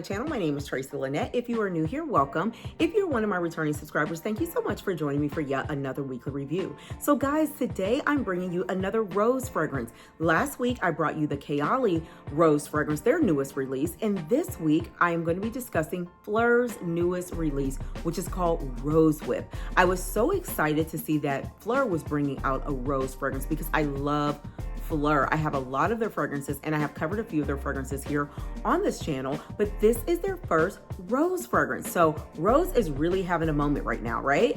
channel. My name is TracyLynette. If you are new here, welcome. If you're one of my returning subscribers, thank you so much for joining me for yet another weekly review. So guys, today I'm bringing you another rose fragrance. Last week, I brought you the PHLUR Rose fragrance, their newest release. And this week, I am going to be discussing PHLUR's newest release, which is called Rose Whip. I was so excited to see that PHLUR was bringing out a rose fragrance because I love PHLUR. I have a lot of their fragrances and I have covered a few of their fragrances here on this channel, but this is their first rose fragrance. So rose is really having a moment right now, right?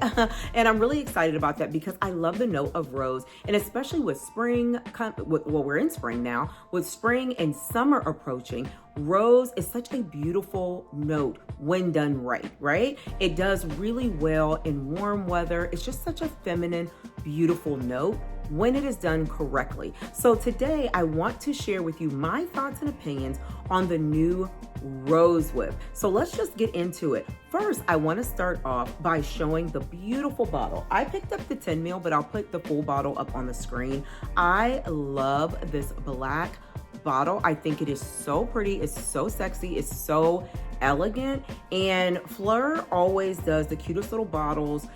And I'm really excited about that because I love the note of rose, and especially with spring, well, we're in spring now, with spring and summer approaching, rose is such a beautiful note when done right, right? It does really well in warm weather. It's just such a feminine, beautiful note when it is done correctly. So today I want to share with you my thoughts and opinions on the new Rose Whip. So let's just get into it. First, I want to start off by showing the beautiful bottle. I picked up the 10 ml, but I'll put the full bottle up on the screen. I love this black bottle. I think it is so pretty. It's so sexy. It's so elegant. And PHLUR always does the cutest little bottles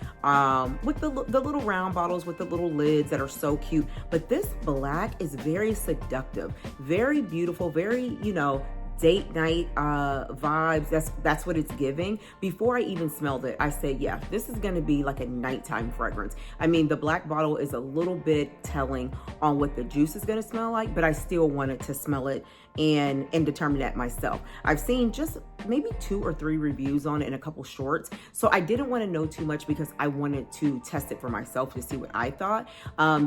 with the little round bottles with the little lids that are so cute. But this black is very seductive, very beautiful, very, date night vibes. That's what it's giving. Before I even smelled it, I said, yeah, this is going to be like a nighttime fragrance. I mean, the black bottle is a little bit telling on what the juice is going to smell like, but I still wanted to smell it and determine that myself. I've seen just maybe 2 or 3 reviews on it in a couple shorts, so I didn't want to know too much because I wanted to test it for myself to see what I thought,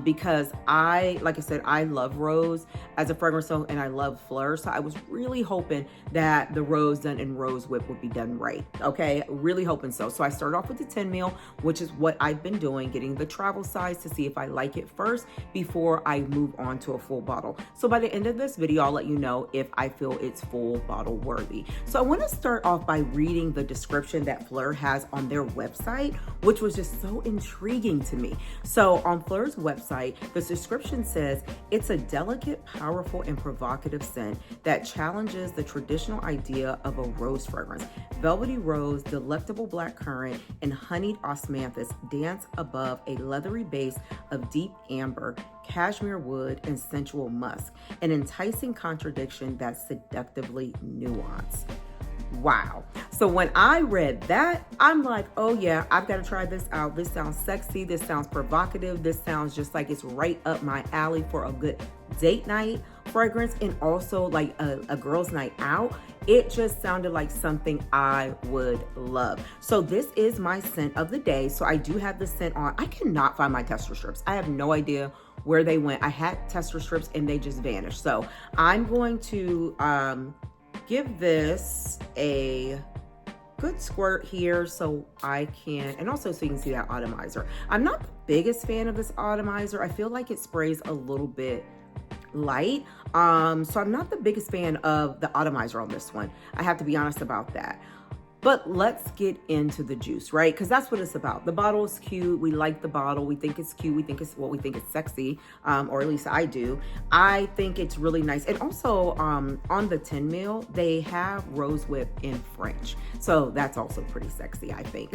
because like I said, I love rose as a fragrance and I love PHLUR, so I was really hoping that the rose done in Rose Whip would be done right. Okay, really hoping so. So I started off with the 10 ml, which is what I've been doing, getting the travel size to see if I like it first before I move on to a full bottle. So by the end of this video, I'll let you know if I feel it's full bottle worthy. So I want to start off by reading the description that PHLUR has on their website, which was just so intriguing to me. So on PHLUR's website, the description says, it's a delicate, powerful, and provocative scent that challenges the traditional idea of a rose fragrance. Velvety rose, delectable blackcurrant, and honeyed osmanthus dance above a leathery base of deep amber, cashmere wood, and sensual musk, an enticing contradiction that's seductively nuanced. Wow. So when I read that, I'm like, oh yeah, I've got to try this out. This sounds sexy. This sounds provocative. This sounds just like it's right up my alley for a good date night fragrance, and also like a girl's night out. It just sounded like something I would love. So this is my scent of the day. So I do have the scent on. I cannot find my tester strips. I have no idea where they went. I had tester strips and they just vanished. So I'm going to give this a good squirt here so I can, and also so you can see that atomizer. I'm not the biggest fan of this atomizer. I feel like it sprays a little bit light. So I'm not the biggest fan of the atomizer on this one. I have to be honest about that. But let's get into the juice, right? Because that's what it's about. The bottle is cute. We like the bottle. We think it's cute. We think it's sexy, or at least I do. I think it's really nice. And also on the 10 ml, they have Rose Whip in French. So that's also pretty sexy, I think.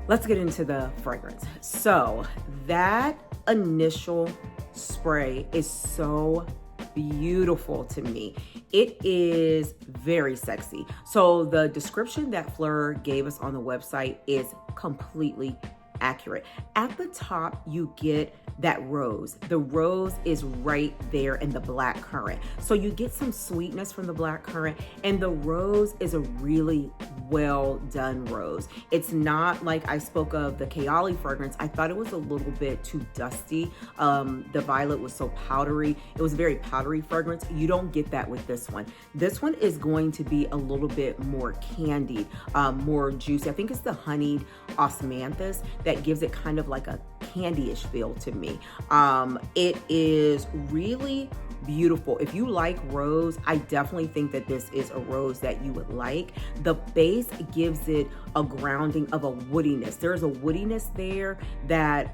Let's get into the fragrance. So that initial spray is so beautiful to me. It is very sexy. So the description that PHLUR gave us on the website is completely accurate. At the top, you get that rose. The rose is right there in the black currant. So you get some sweetness from the black currant, and the rose is a really well done rose. It's not like I spoke of the PHLUR fragrance. I thought it was a little bit too dusty. The violet was so powdery. It was a very powdery fragrance. You don't get that with this one. This one is going to be a little bit more candied, more juicy. I think it's the honeyed osmanthus that gives it kind of like a candy-ish feel to me. It is really beautiful. If you like rose, I definitely think that this is a rose that you would like. The base gives it a grounding of a woodiness. There's a woodiness there that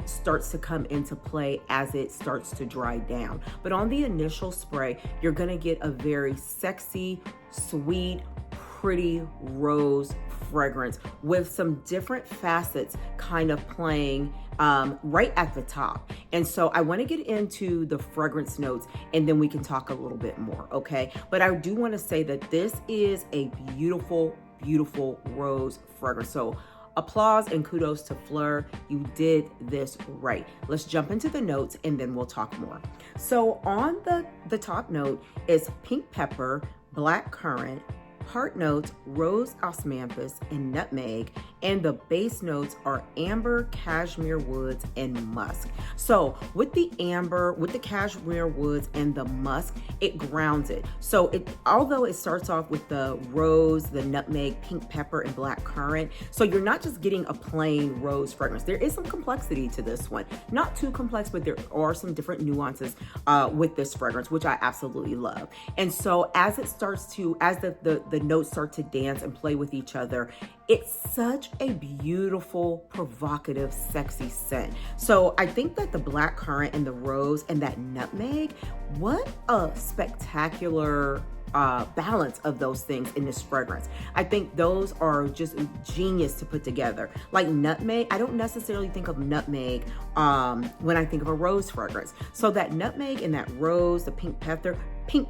starts to come into play as it starts to dry down. But on the initial spray, you're gonna get a very sexy, sweet, pretty rose fragrance with some different facets kind of playing right at the top. And so I want to get into the fragrance notes and then we can talk a little bit more, okay? But I do want to say that this is a beautiful, beautiful rose fragrance. So applause and kudos to PHLUR. You did this right. Let's jump into the notes and then we'll talk more. So on the top note is pink pepper, black currant, heart notes, rose osmanthus, and nutmeg, and the base notes are amber, cashmere woods, and musk. So with the amber, with the cashmere woods and the musk, it grounds it. So although it starts off with the rose, the nutmeg, pink pepper, and black currant, so you're not just getting a plain rose fragrance. There is some complexity to this one. Not too complex, but there are some different nuances with this fragrance, which I absolutely love. And so as it starts to, as the notes start to dance and play with each other, it's such a beautiful, provocative, sexy scent. So I think that the black currant and the rose and that nutmeg, what a spectacular balance of those things in this fragrance. I think those are just genius to put together. Like nutmeg, I don't necessarily think of nutmeg when I think of a rose fragrance. So that nutmeg and that rose, the pink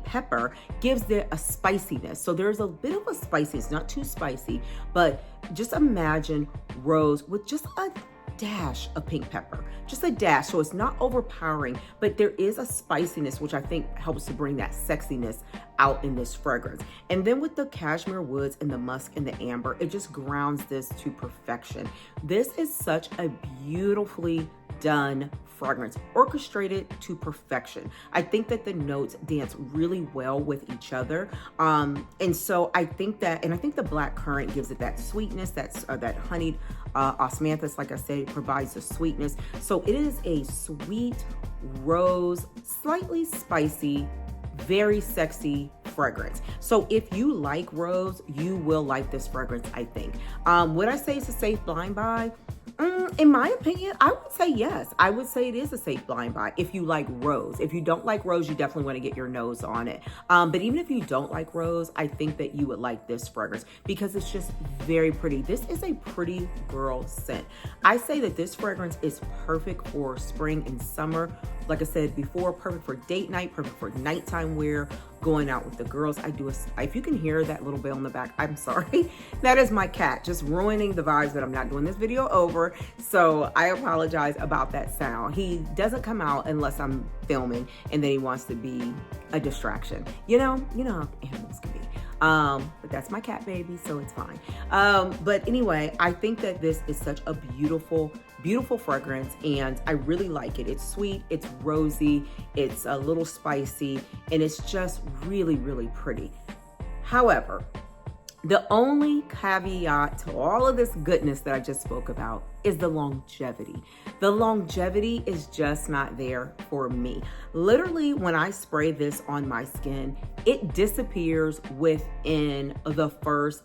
pepper gives it a spiciness. So there's a bit of a spiciness, not too spicy, but just imagine rose with just a dash of pink pepper, just a dash. So it's not overpowering, but there is a spiciness, which I think helps to bring that sexiness out in this fragrance. And then with the cashmere woods and the musk and the amber, it just grounds this to perfection. This is such a beautifully done fragrance, orchestrated to perfection. I think that the notes dance really well with each other. And so I think that, and I think the black currant gives it that sweetness, that honeyed osmanthus, like I said, provides the sweetness. So it is a sweet rose, slightly spicy, very sexy fragrance. So if you like rose, you will like this fragrance, I think. Would I say it's a safe blind buy? In my opinion, I would say yes. I would say it is a safe blind buy if you like rose. If you don't like rose, you definitely want to get your nose on it. But even if you don't like rose, I think that you would like this fragrance because it's just very pretty. This is a pretty girl scent. I say that this fragrance is perfect for spring and summer. Like I said before, perfect for date night, perfect for nighttime wear, going out with the girls. If you can hear that little bell in the back, I'm sorry. That is my cat just ruining the vibes, but I'm not doing this video over. So I apologize about that sound. He doesn't come out unless I'm filming and then he wants to be a distraction. You know how animals can be. But that's my cat baby, so it's fine. But anyway, I think that this is such a beautiful, beautiful fragrance and I really like it. It's sweet, it's rosy, it's a little spicy, and it's just really, really pretty. However, the only caveat to all of this goodness that I just spoke about is the longevity. The longevity is just not there for me. Literally, when I spray this on my skin, it disappears within the first,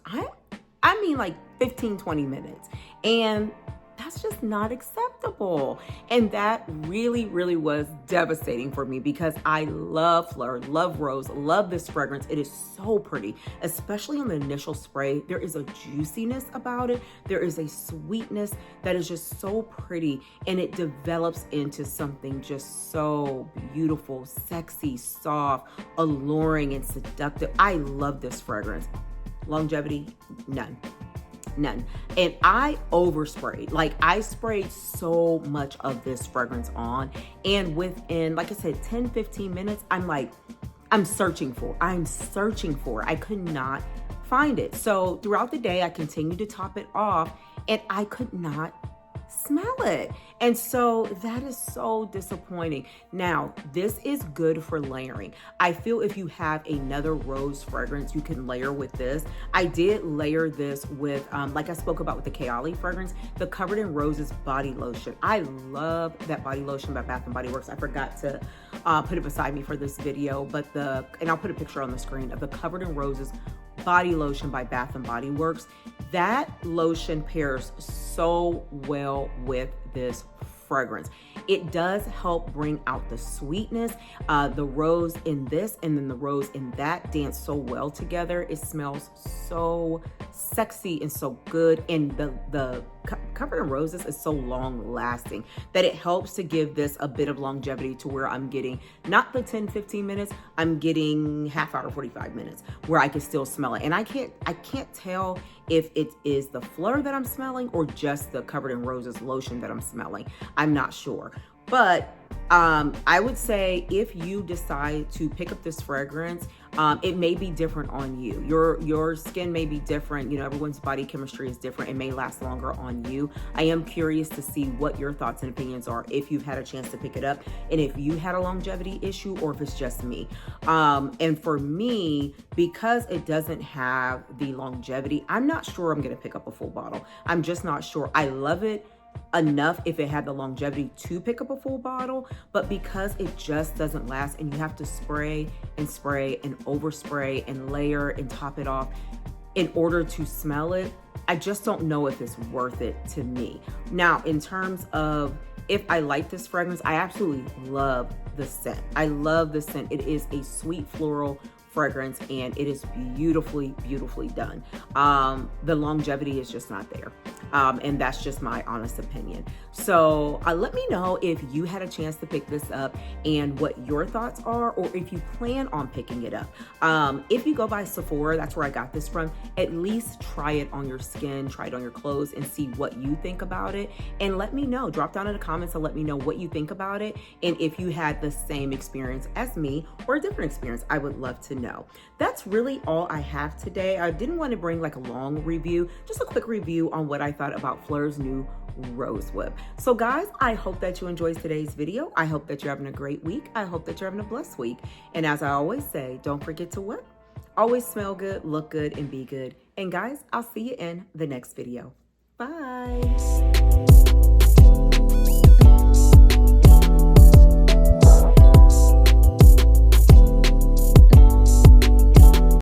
I mean like 15, 20 minutes. And that's just not acceptable. And that really, really was devastating for me because I love PHLUR, love rose, love this fragrance. It is so pretty, especially on the initial spray. There is a juiciness about it. There is a sweetness that is just so pretty and it develops into something just so beautiful, sexy, soft, alluring, and seductive. I love this fragrance. Longevity, none. And I oversprayed. Like I sprayed so much of this fragrance on and within, like I said, 10, 15 minutes, I'm searching for. I could not find it. So throughout the day, I continued to top it off and I could not smell it. And so that is so disappointing. Now, this is good for layering. I feel if you have another rose fragrance, you can layer with this. I did layer this with, like I spoke about with the Kayali fragrance, the Covered in Roses body lotion. I love that body lotion by Bath & Body Works. I forgot to put it beside me for this video, but and I'll put a picture on the screen of the Covered in Roses body lotion by Bath & Body Works. That lotion pairs so well with this fragrance. It does help bring out the sweetness. The rose in this and then the rose in that dance so well together. It smells so sexy and so good. And the Covered in Roses is so long lasting that it helps to give this a bit of longevity to where I'm getting not the 10-15 minutes, I'm getting half hour, 45 minutes where I can still smell it. And I can't tell if it is the PHLUR that I'm smelling or just the Covered in Roses lotion that I'm smelling. I'm not sure. But I would say if you decide to pick up this fragrance, it may be different on you. Your skin may be different. You know, everyone's body chemistry is different. It may last longer on you. I am curious to see what your thoughts and opinions are if you've had a chance to pick it up and if you had a longevity issue or if it's just me. And for me, because it doesn't have the longevity, I'm not sure I'm going to pick up a full bottle. I'm just not sure. I love it enough if it had the longevity to pick up a full bottle, but because it just doesn't last and you have to spray and overspray and layer and top it off in order to smell it, I just don't know if it's worth it to me. Now, in terms of if I like this fragrance, I absolutely love the scent. I love the scent. It is a sweet floral fragrance and it is beautifully, beautifully done. The longevity is just not there. And that's just my honest opinion. So let me know if you had a chance to pick this up and what your thoughts are, or if you plan on picking it up. If you go by Sephora, that's where I got this from, at least try it on your skin, try it on your clothes and see what you think about it. And let me know, drop down in the comments and let me know what you think about it. And if you had the same experience as me or a different experience, I would love to know. That's really all I have today. I didn't want to bring like a long review, just a quick review on what I thought about PHLUR's new Rose Whip. So guys, I hope that you enjoyed today's video. I hope that you're having a great week. I hope that you're having a blessed week. And as I always say, don't forget to what? Always smell good, look good, and be good. And guys, I'll see you in the next video. Bye.